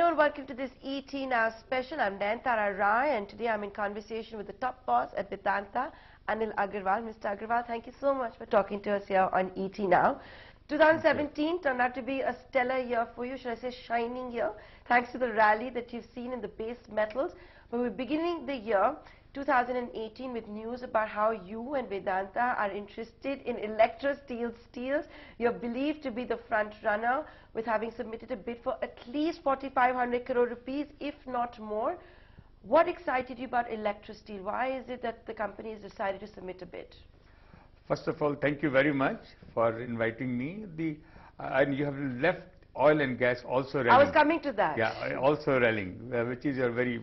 Hello and welcome to this ET Now special. I'm Nayantara Rai and today I'm in conversation with the top boss at Vedanta, Anil Agarwal. Mr. Agarwal, thank you so much for talking to us here on ET Now. 2017 turned out to be a stellar year for you, should I say shining year, thanks to the rally that you've seen in the base metals. But we're beginning the year 2018 with news about how you and Vedanta are interested in electro-steel steels. You're believed to be the front runner with having submitted a bid for at least 4,500 crore rupees, if not more. What excited you about electro-steel? Why is it that the company has decided to submit a bid? First of all, thank you very much for inviting me. And you have left oil and gas also rallying. I was coming to that. Yeah, also rallying, which is a very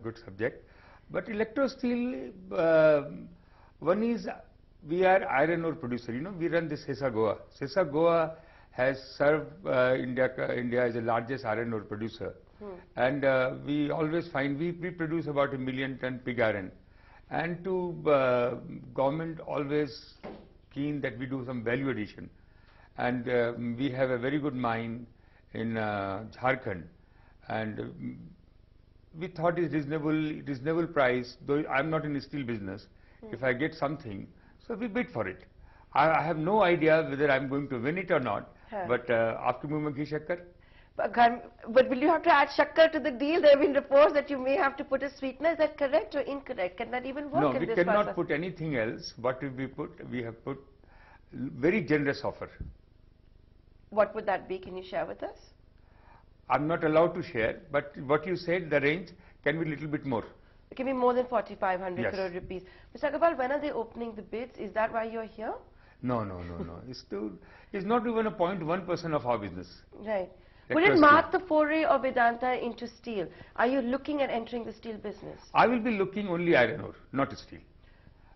good subject. But electro steel, one is we are iron ore producer. You know, we run this Sesa Goa. Sesa Goa has served India as the largest iron ore producer. And we always find we produce about 1 million ton pig iron. And to government always keen that we do some value addition. And we have a very good mine in Jharkhand. And we thought it's reasonable price, though I'm not in the steel business. If I get something, so we bid for it. I have no idea whether I'm going to win it or not, but after Mumma ki shakkar. But will you have to add shakkar to the deal? There have been reports that you may have to put a sweetener. Is that correct or incorrect? Can that even work in this process? No, we cannot put anything else. What we put? We have put very generous offer. What would that be? Can you share with us? I'm not allowed to share, but what you said, the range can be a little bit more. It can be more than 4,500 crore Yes. rupees. Mr. Agarwal, when are they opening the bids? Is that why you're here? No. It's not even a 0.1% of our business. Right. Would it mark the foray of Vedanta into steel? Are you looking at entering the steel business? I will be looking only iron ore, not steel.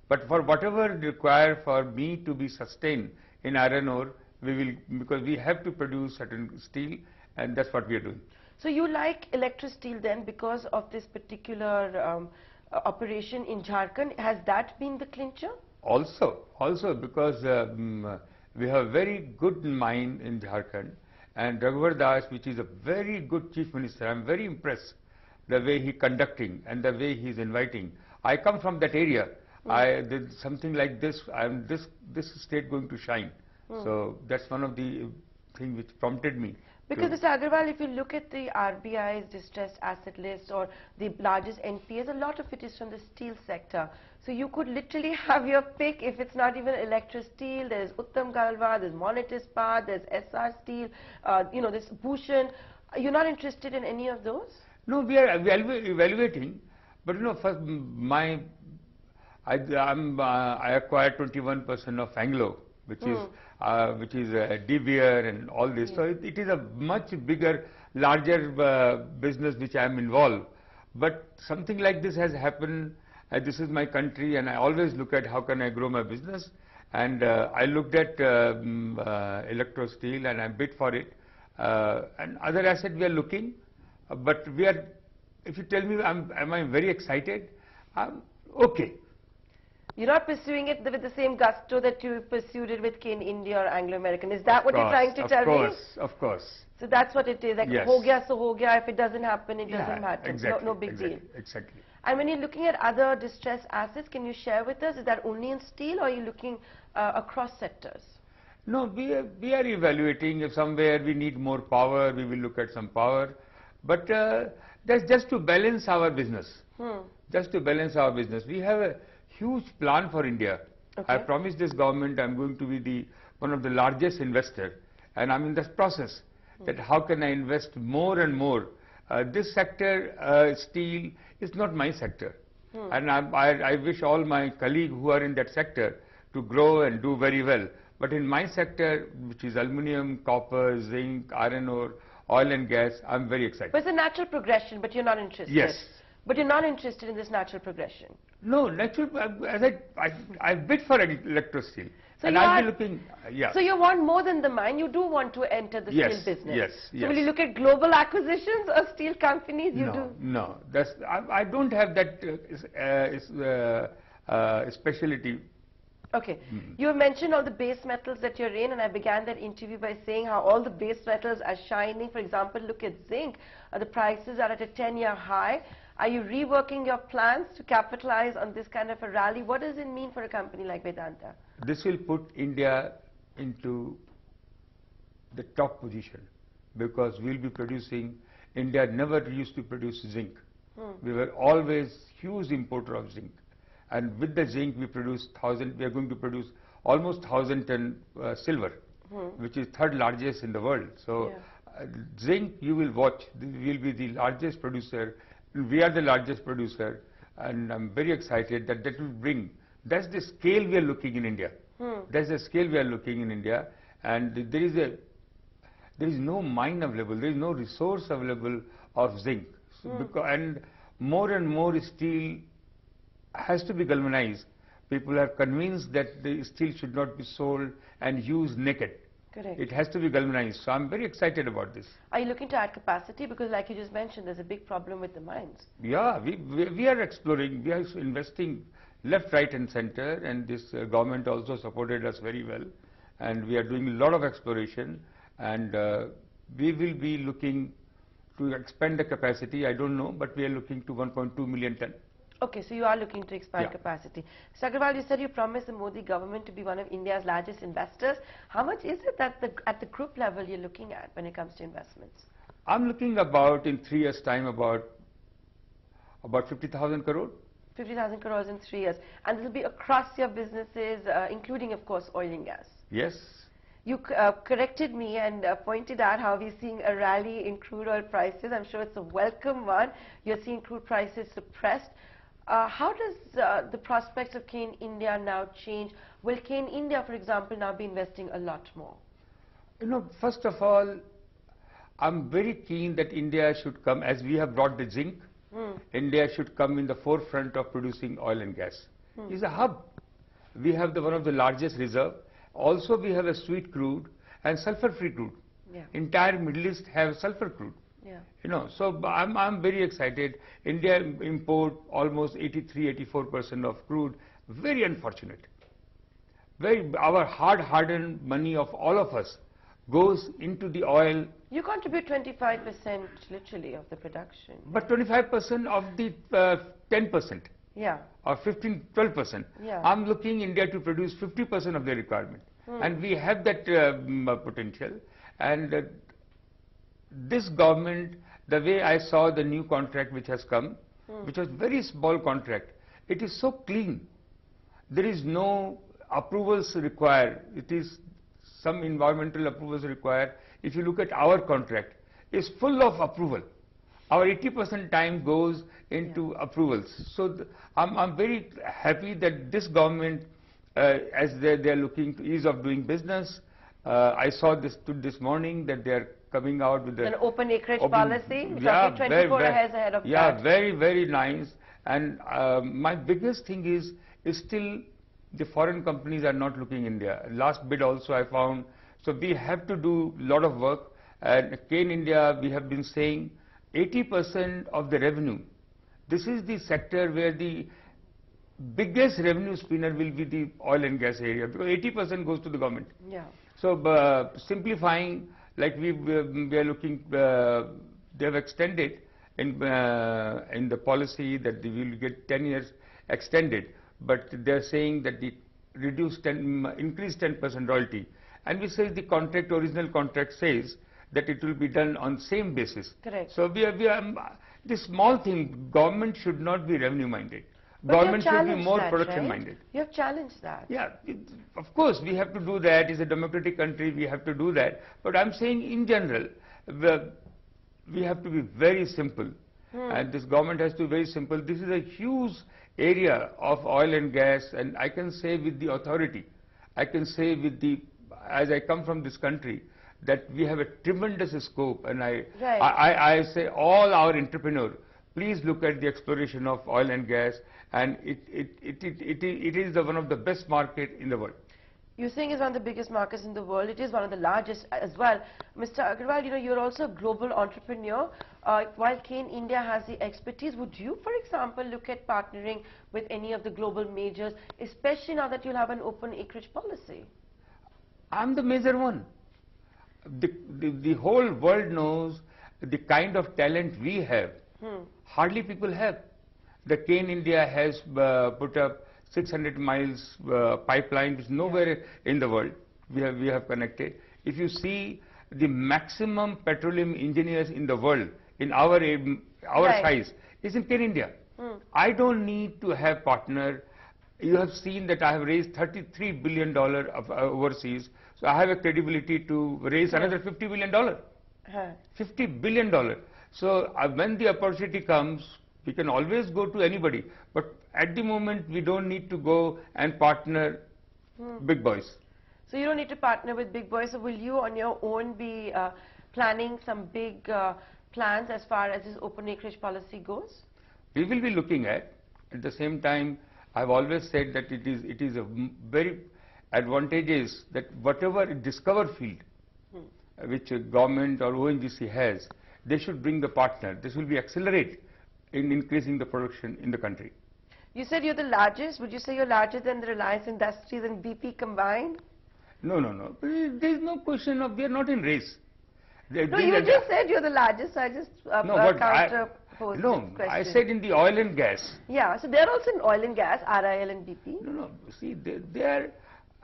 But for whatever required for me to be sustained in iron ore, we will, because we have to produce certain steel, and that's what we are doing. So you like electro steel then because of this particular operation in Jharkhand? Has that been the clincher? Also because we have a very good mine in Jharkhand, and Raghuvar Das, which is a very good chief minister. I'm very impressed the way he conducting and the way he is inviting. I come from that area. I did something like this. I'm this state going to shine. So that's one of the things which prompted me. Because Mr. Agarwal, if you look at the RBI's distressed asset list or the largest NPAs, a lot of it is from the steel sector. So you could literally have your pick if it's not even Electro Steel. There's Uttam Galva, there's Monnet Ispat, there's SR Steel, there's Bhushan. You're not interested in any of those? No, we are evaluating, but first I acquired 21% of Anglo, which is De Beer and all this. So it is a much bigger, larger business which I am involved. But something like this has happened. This is my country, and I always look at how can I grow my business. And I looked at electro steel, and I bid for it. And other assets we are looking, but we are. If you tell me, am I very excited? Okay. You're not pursuing it with the same gusto that you pursued it with Kane India or Anglo American. Is that what you're trying to tell me? Of course. So that's what it is. Like, yes. Ho gaya so ho gaya. If it doesn't happen, it doesn't matter. Exactly, no big deal. Exactly. And when you're looking at other distressed assets, can you share with us, is that only in steel or are you looking across sectors? No, we are evaluating. If somewhere we need more power, we will look at some power. But that's just to balance our business. Just to balance our business. We have a huge plan for India. Okay. I promised this government I'm going to be one of the largest investor, and I'm in this process. That how can I invest more and more? This sector, steel, is not my sector, and I wish all my colleagues who are in that sector to grow and do very well. But in my sector, which is aluminium, copper, zinc, iron ore, oil and gas, I'm very excited. But it's a natural progression, but you're not interested. Yes. But you're not interested in this natural progression. No, natural. As I bid for electro steel. So and I'll be looking, So you want more than the mine, you do want to enter the steel business. Yes. So will you look at global acquisitions of steel companies? No. I don't have that specialty. Okay. You mentioned all the base metals that you're in, and I began that interview by saying how all the base metals are shining. For example, look at zinc. The prices are at a 10-year high. Are you reworking your plans to capitalize on this kind of a rally? What does it mean for a company like Vedanta? This will put India into the top position because we'll be producing. India never used to produce zinc. We were always huge importer of zinc. And with the zinc, we are going to produce almost 1,000 ton silver, which is third largest in the world. So, zinc, you will watch, we will be the largest producer. We are the largest producer, and I'm very excited that will bring. That's the scale we are looking in India. That's the scale we are looking in India, and there is no mine available. There is no resource available of zinc, and more steel has to be galvanized. People are convinced that the steel should not be sold and used naked. Correct. It has to be galvanized. So I'm very excited about this. Are you looking to add capacity? Because like you just mentioned, there's a big problem with the mines. Yeah, we are exploring. We are investing left, right and center, and this government also supported us very well. And we are doing a lot of exploration, and we will be looking to expand the capacity. I don't know, but we are looking to 1.2 million ton. Okay, so you are looking to expand capacity. Mr. Agarwal, you said you promised the Modi government to be one of India's largest investors. How much is it that at the group level you're looking at when it comes to investments? I'm looking about, in 3 years' time, about 50,000 crore. 50,000 crores in 3 years. And this will be across your businesses, including, of course, oil and gas. Yes. You corrected me and pointed out how we're seeing a rally in crude oil prices. I'm sure it's a welcome one. You're seeing crude prices suppressed. How does the prospects of Cain India now change? Will Cain India, for example, now be investing a lot more? You know, first of all, I'm very keen that India should come, as we have brought the zinc, India should come in the forefront of producing oil and gas. It's a hub. We have one of the largest reserve. Also, we have a sweet crude and sulfur-free crude. Entire Middle East have sulfur crude. You know, so I'm very excited. India import almost 83–84% of crude. Very unfortunate. Our hard-hardened money of all of us goes into the oil. You contribute 25% literally of the production. But 25% of the 10%. Yeah. Or 15–12%. Yeah. I'm looking India to produce 50% of the requirement. And we have that potential. And this government, the way I saw the new contract which has come, which was very small contract, it is so clean. There is no approvals required. It is some environmental approvals required. If you look at our contract, it's full of approval. Our 80% time goes into approvals. So I'm very happy that this government, as they are looking to ease of doing business, I saw this morning that they are coming out with an open acreage policy, which I think 24 years ahead of that. Yeah, very, very nice. And my biggest thing is still the foreign companies are not looking India. Last bid also I found. So we have to do a lot of work. And Cain India, we have been saying 80% of the revenue. This is the sector where the biggest revenue spinner will be the oil and gas area, because 80% goes to the government. Yeah. So simplifying, like we are looking, they have extended in the policy that they will get 10 years extended, but they are saying that the increase 10% royalty, and we say the contract, original contract says that it will be done on same basis. Correct. So we are this small thing, government should not be revenue minded. But government should be more production minded. You have challenged that. Yeah, of course we have to do that. It's a democratic country, we have to do that. But I'm saying in general, we have to be very simple. And this government has to be very simple. This is a huge area of oil and gas, and I can say with the authority, I can say with the, as I come from this country, that we have a tremendous scope, and I say all our entrepreneurs, please look at the exploration of oil and gas, and it is one of the best market in the world. You're saying it's one of the biggest markets in the world. It is one of the largest as well. Mr. Agarwal, you're also a global entrepreneur. While Cane India has the expertise, would you, for example, look at partnering with any of the global majors, especially now that you'll have an open acreage policy? I'm the major one. The whole world knows the kind of talent we have. Hardly people have. The Cane India has put up 600 miles pipeline, which nowhere in the world we have connected. If you see the maximum petroleum engineers in the world in our size is in Cane India. I don't need to have partner. You have seen that I have raised $33 billion of overseas, so I have a credibility to raise another $50 billion. $50 billion. So when the opportunity comes, we can always go to anybody. But at the moment, we don't need to go and partner big boys. So you don't need to partner with big boys. So will you on your own be planning some big plans as far as this open acreage policy goes? We will be looking at the same time, I've always said that it is a very advantageous that whatever discover field which a government or ONGC has, they should bring the partner. This will be accelerate in increasing the production in the country. You said you're the largest. Would you say you're larger than the Reliance Industries and BP combined? No. There is no question of, we are not in race. No, you just said you're the largest, so I just counterposed No, question. I said in the oil and gas. Yeah, so they're also in oil and gas, RIL and BP. No, see, they are,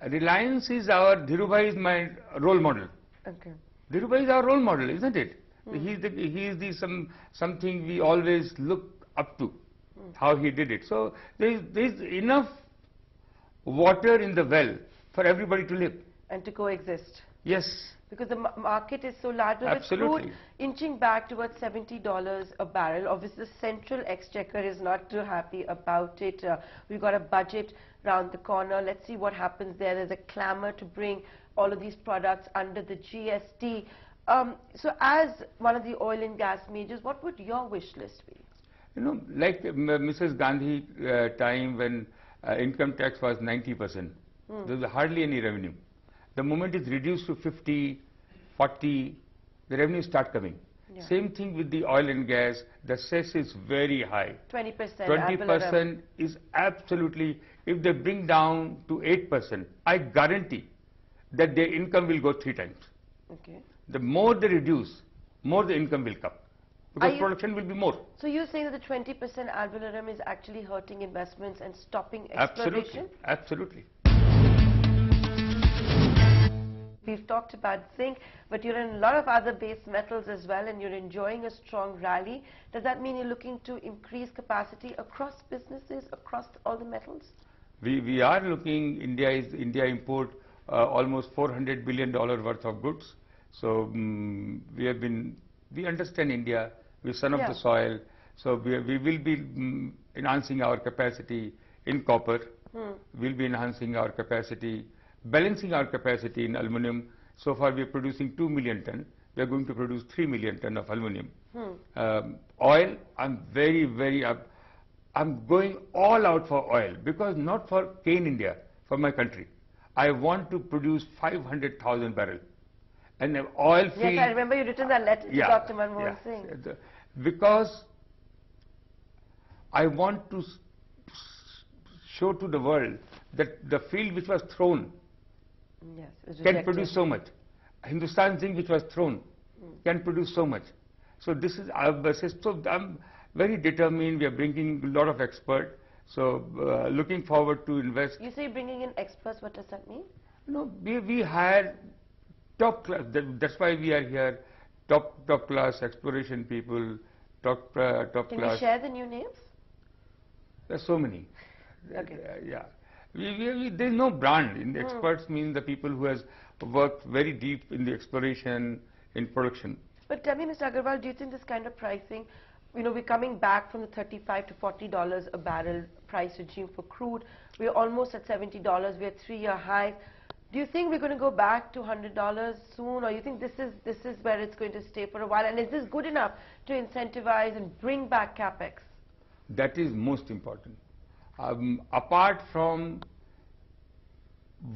Reliance is our, Dhirubhai is my role model. Okay. Dhirubhai is our role model, isn't it? He is the something we always look up to, how he did it. So there is enough water in the well for everybody to live. And to coexist. Yes. Because the market is so large. Absolutely. With crude inching back towards $70 a barrel, obviously the central exchequer is not too happy about it. We've got a budget round the corner. Let's see what happens there. There's a clamor to bring all of these products under the GST. So as one of the oil and gas majors, what would your wish list be? You know, like Mrs. Gandhi time when income tax was 90%, there was hardly any revenue. The moment it's reduced to 50, 40, the revenues start coming. Yeah. Same thing with the oil and gas, the cess is very high. 20%. 20% is absolutely, if they bring down to 8%, I guarantee that their income will go 3 times. Okay. The more they reduce, more the income will come. Because production will be more. So you're saying that the 20% ad valorem is actually hurting investments and stopping exploration? Absolutely. We've talked about zinc, but you're in a lot of other base metals as well, and you're enjoying a strong rally. Does that mean you're looking to increase capacity across businesses, across all the metals? We are looking, India import almost $400 billion worth of goods. So we understand India, we're son of the soil. So we will be enhancing our capacity in copper. We'll be enhancing our capacity, balancing our capacity in aluminum. So far we are producing 2 million ton. We are going to produce 3 million ton of aluminum. Oil, I'm going all out for oil, because not for Cane India, for my country. I want to produce 500,000 barrels. And the oil field... Yes, I remember you written that letter to Dr. Manmohan Singh. Because I want to show to the world that the field which was thrown can produce so much. Hindustan Zinc which was thrown can produce so much. So this is our basis. So I'm very determined. We are bringing a lot of experts. So looking forward to invest. You say bringing in experts. What does that mean? No, we hire top class. That's why we are here. Top class exploration people. Top class. Can you share the new names? There's so many. Okay. Yeah. There's no brand. In the experts mean the people who has worked very deep in the exploration, in production. But tell me, Mr. Agarwal, do you think this kind of pricing, you know, we're coming back from the $35 to $40 a barrel price regime for crude. We're almost at $70. We're at 3-year highs. Do you think we're going to go back to $100 soon, or you think this is where it's going to stay for a while? And is this good enough to incentivize and bring back capex? That is most important. Apart from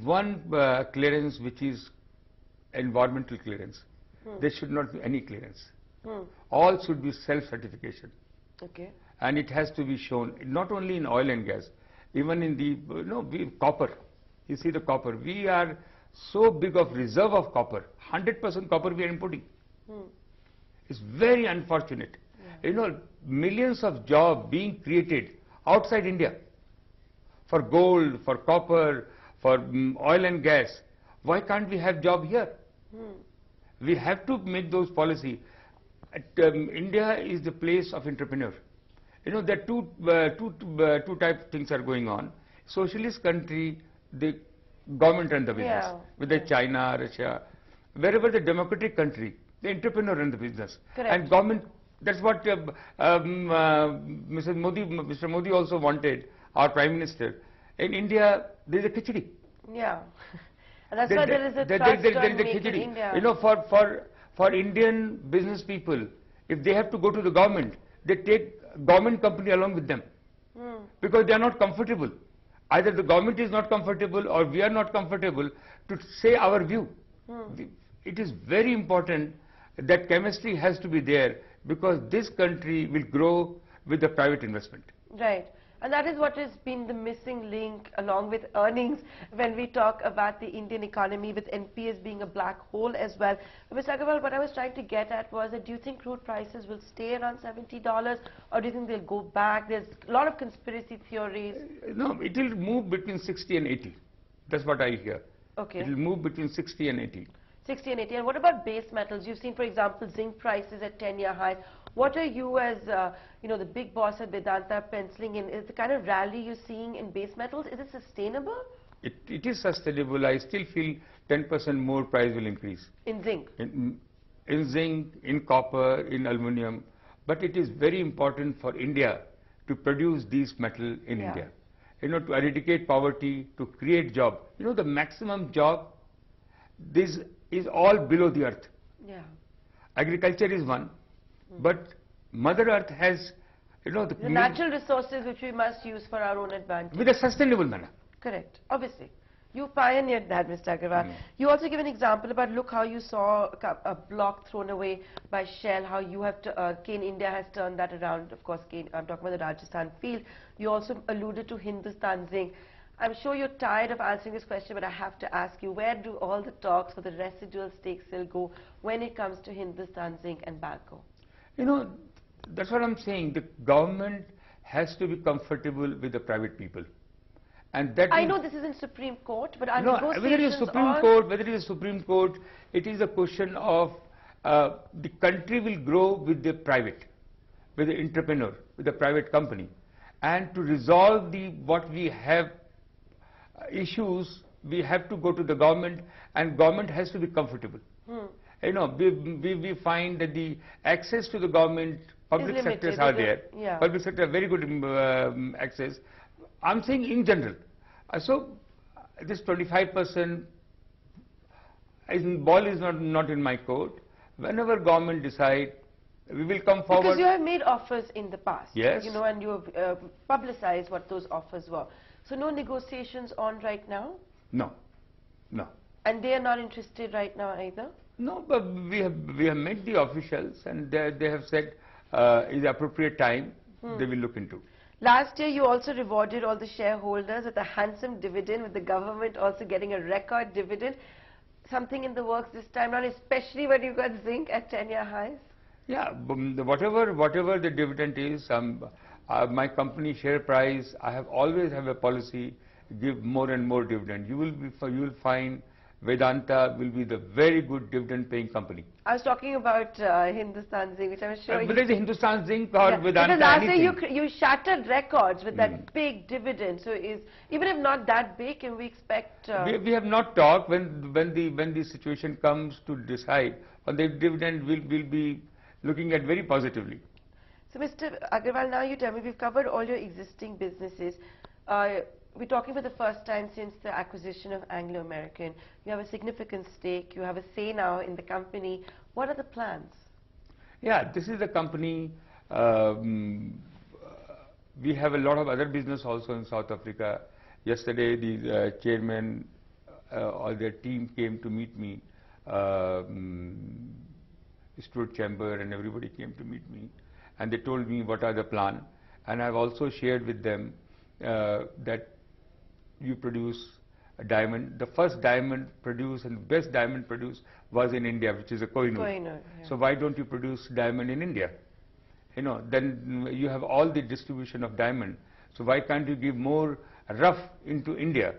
one clearance which is environmental clearance. There should not be any clearance. All should be self-certification. Okay. And it has to be shown, not only in oil and gas, even in the, copper. You see the copper. We are so big of reserve of copper. 100% copper we are importing. It's very unfortunate. Yeah. Millions of jobs being created outside India for gold, for copper, for oil and gas. Why can't we have job here? We have to make those policy. India is the place of entrepreneur. There are two type things are going on. Socialist country, the government run the business. Yeah. Whether China, Russia, wherever the democratic country, the entrepreneur run the business. Correct. And government, that's what Mr. Modi also wanted, our Prime Minister. In India, there is a khichdi. Yeah. And that's why there is a trust on Make in India. For Indian business people, if they have to go to the government, they take government company along with them. Because they are not comfortable. Either the government is not comfortable or we are not comfortable to say our view. It is very important that chemistry has to be there because this country will grow with the private investment. Right. And that is what has been the missing link along with earnings when we talk about the Indian economy, with NPS being a black hole as well. Mr. Agarwal, what I was trying to get at was that do you think crude prices will stay around $70 or do you think they'll go back? There's a lot of conspiracy theories. No, it will move between 60 and 80. That's what I hear. Okay. It will move between 60 and 80. 60 and 80. And what about base metals? You've seen, for example, zinc prices at 10-year highs. What are you as, the big boss at Vedanta penciling in? Is the kind of rally you're seeing in base metals, is it sustainable? It is sustainable. I still feel 10% more price will increase. In zinc? In zinc, in copper, in aluminum. But it is very important for India to produce these metal in India. To eradicate poverty, to create job. The maximum job, this is all below the earth. Yeah. Agriculture is one. But Mother Earth has, the natural resources which we must use for our own advantage. With a sustainable manner. Correct. Obviously. You pioneered that, Mr. Agarwal. You also give an example about, look how you saw a block thrown away by Shell, how you have to, Cain India has turned that around. Of course, I'm talking about the Rajasthan field. You also alluded to Hindustan Zinc. I'm sure you're tired of answering this question, but I have to ask you, where do all the talks for the residual stake still go when it comes to Hindustan Zinc and Balco? That's what I'm saying. The government has to be comfortable with the private people. And that I know this is in Supreme Court, but whether it is Supreme Court, whether it is Supreme Court, it is a question of the country will grow with the private, with the entrepreneur, with the private company. And to resolve what we have issues, we have to go to the government, and government has to be comfortable. We find that the access to the government, public sectors are there. Yeah. Public sector very good access. I'm saying in general. So this 25% ball is not in my court. Whenever government decide, we will come forward. Because you have made offers in the past. Yes. And you have publicized what those offers were. So no negotiations on right now? No. No. And they are not interested right now either? No, but we have met the officials and they have said is the appropriate time they will look into. Last year you also rewarded all the shareholders with a handsome dividend, with the government also getting a record dividend. Something in the works this time around, especially when you got zinc at 10-year highs? Yeah, whatever the dividend is, my company share price, I have always have a policy, give more and more dividend. You will find Vedanta will be the very good dividend paying company. I was talking about Hindustan Zinc, which I'm sure whether it's Hindustan Zinc or Vedanta, because last year you shattered records with that big dividend. So even if not that big, can we expect? We have not talked. When the situation comes to decide on the dividend, we'll be looking at very positively. So Mr. Agarwal, now you tell me, we've covered all your existing businesses. We're talking for the first time since the acquisition of Anglo American. You have a significant stake. You have a say now in the company. What are the plans? Yeah, this is the company. We have a lot of other business also in South Africa. Yesterday, the chairman all their team came to meet me. Stuart Chamber and everybody came to meet me, and they told me what are the plan. And I've also shared with them that you produce a diamond. The first diamond produced and the best diamond produced was in India, which is a Kohinoor. Yeah. So why don't you produce diamond in India? You know, then you have all the distribution of diamond. So why can't you give more rough into India?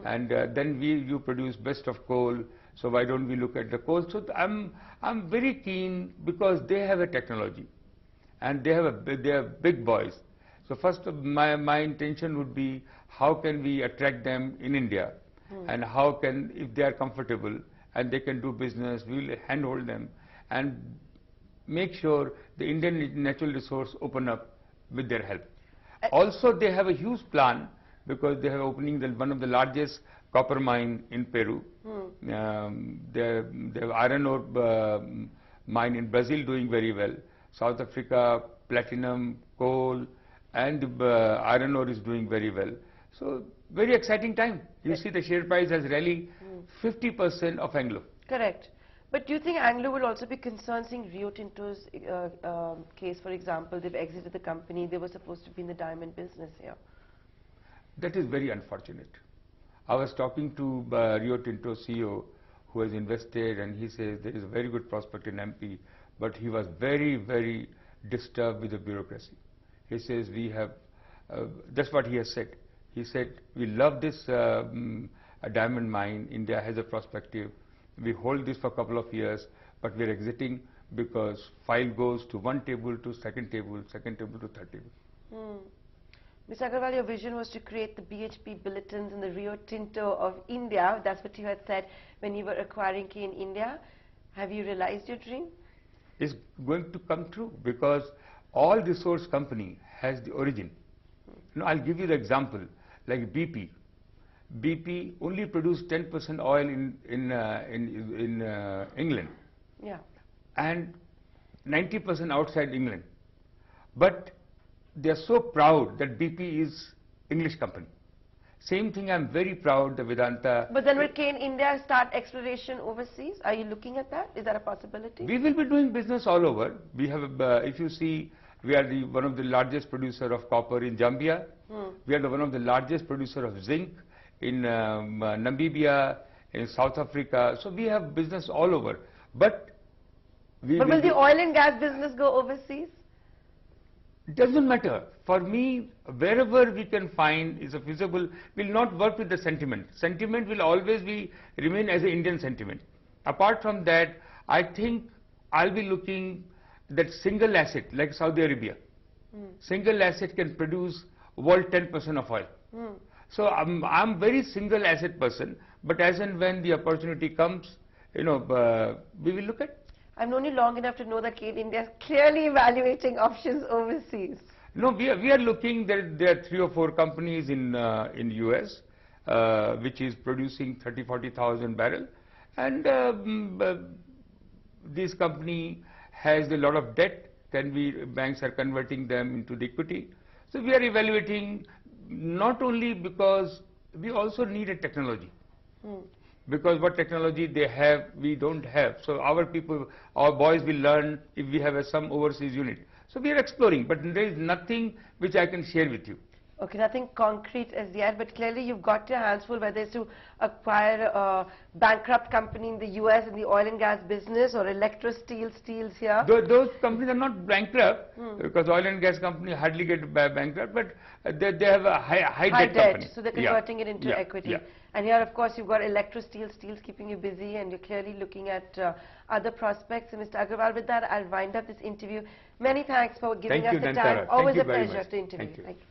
And then you produce best of coal. So why don't we look at the coal? So I'm very keen, because they have a technology, and they are big boys. So first, my intention would be, how can we attract them in India, and how can, if they are comfortable and they can do business, we will handhold them and make sure the Indian natural resource open up with their help. Also, they have a huge plan, because they have opening one of the largest copper mine in Peru. They have iron ore mine in Brazil doing very well. South Africa, platinum, coal, and iron ore is doing very well. So very exciting time. You see the share price has rallied 50% of Anglo. Correct. But do you think Anglo will also be concerned seeing Rio Tinto's case, for example? They've exited the company. They were supposed to be in the diamond business here. That is very unfortunate. I was talking to Rio Tinto CEO, who has invested, and he says there is a very good prospect in MP, but he was very, very disturbed with the bureaucracy. He says we have, that's what he has said. He said, we love this diamond mine. India has a perspective. We hold this for a couple of years, but we are exiting because file goes to one table to second table to third table. Mr. Agarwal, your vision was to create the BHP Billiton's and the Rio Tinto of India. That's what you had said when you were acquiring Kay in India. Have you realized your dream? It's going to come true, because all resource company has the origin. You know, I'll give you the example, like BP. BP only produced 10% oil in England. Yeah. And 90% outside England. But they are so proud that BP is English company. Same thing, I'm very proud that Vedanta. But then will Kay in India start exploration overseas? Are you looking at that? Is that a possibility? We will be doing business all over. We have, if you see, we are one of the largest producer of copper in Zambia. We are one of the largest producer of zinc in Namibia, in South Africa. So we have business all over. But will the oil and gas business go overseas? It doesn't matter. For me, wherever we can find is a feasible, will not work with the sentiment. Sentiment will always remain as an Indian sentiment. Apart from that, I think I'll be looking that single asset, like Saudi Arabia. Single asset can produce world 10% of oil. So I'm very single asset person, but as and when the opportunity comes, you know, we will look at. I've known you long enough to know that Kay in India is clearly evaluating options overseas. No, we are looking. There are 3 or 4 companies in US, which is producing 30,000-40,000 barrel, and this company has a lot of debt. Banks are converting them into the equity. So we are evaluating, not only because we also need a technology. Because what technology they have, we don't have. So our people, our boys will learn if we have some overseas unit. So we are exploring, but there is nothing which I can share with you. Okay, nothing concrete as yet, but clearly you've got your hands full, whether it's to acquire a bankrupt company in the US in the oil and gas business, or Electro Steels here. Those companies are not bankrupt, because oil and gas company hardly get bankrupt, but they have a high debt company. So they're converting it into equity. And here, of course, you've got Electro Steels keeping you busy, and you're clearly looking at other prospects. And Mr. Agarwal, with that, I'll wind up this interview. Many thanks for giving us the time. Always a pleasure to interview you. Thank you.